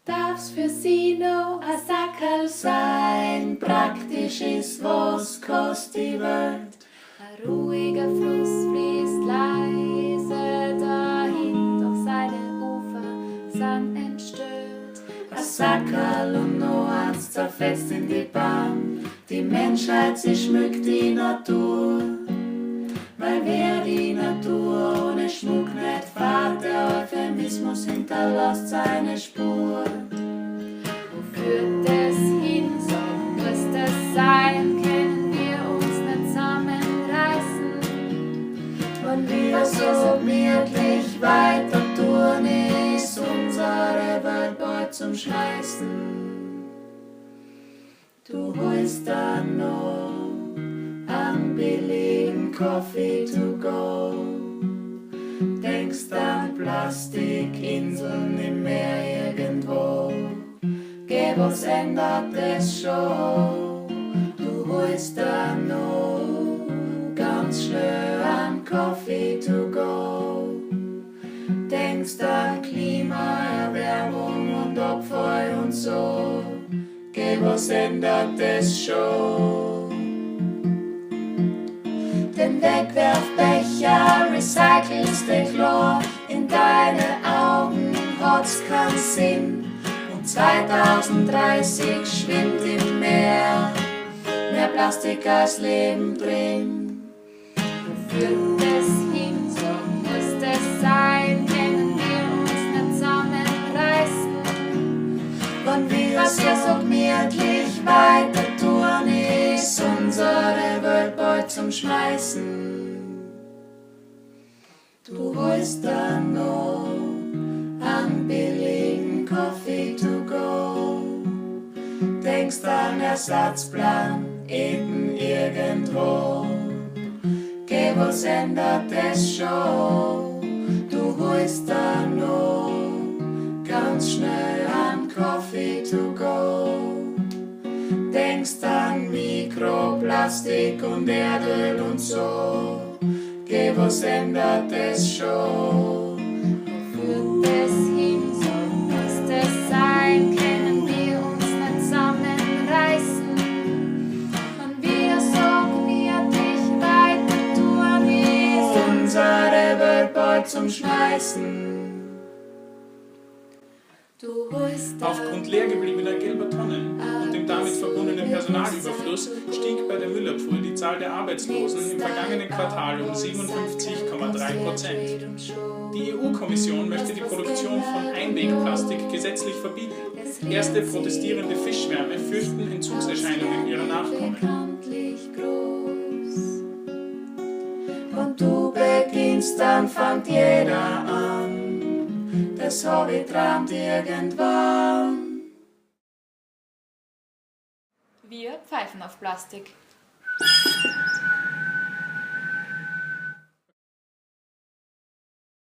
Darf's für sie noch ein Sackerl sein, praktisch ist, was kost die Welt. Ein ruhiger Fluss fließt leise, dahin, doch seine Ufer sind entstöllt. Ein Sackerl und noch eins zerfetzt in die Bahn, die Menschheit, sie schmückt die Natur. Weil wer die Natur ohne Schmuck nicht fahrt, der Euphemismus hinterlasst seine Spur. Wo führt es hin, so muss das sein, können wir uns nicht zusammenreißen. Und wir so gemütlich weiter tun, ist unsere Welt bald zum Schmeißen. Du holst dann noch an billigen Coffee to go, denkst an Plastikinseln im Meer irgendwo. Geh, was ändert es schon? Du holst dann noch ganz schnell an Coffee to go, denkst an Klimaerwärmung und Abfall und so. Geh, was ändert es schon? Den Wegwerfbecher recycelst du klar, in deine Augen hat's keinen Sinn. Und 2030 schwimmt im Meer mehr Plastik als Leben drin. Wo führt es hin, so muss es sein, können wir uns nicht zusammenreißen. Wenn wir so gemütlich weiter tun, ist unsere Welt bald zum Schmeißen. Du holst dann noch an billigen Coffee to go, denkst an Ersatzplan, eben irgendwo. Geh, was ändert es schon? Du holst dann noch ganz schnell an Coffee to go, denkst an Mikroplastik und Erdöl und so. Geh, was ändert es schon? Wo führt es hin, so muss es sein, können wir uns nicht zusammenreißen. Und wir so gemütlich weiter tun, ist Unsere Welt bald zum Schmeißen. du holst Aufgrund leer gebliebener gelber Tonnen und dem damit verbundenen Personalüberfluss stieg bei der Müllabfuhr die Zahl der Arbeitslosen im vergangenen Quartal um 57,3%. Die EU-Kommission möchte die Produktion von Einwegplastik gesetzlich verbieten. Erste protestierende Fischschwärme fürchten Entzugserscheinungen ihrer Nachkommen. Und du beginnst, dann fängt jeder an. Das Hobby träumt irgendwann. Wir pfeifen auf Plastik.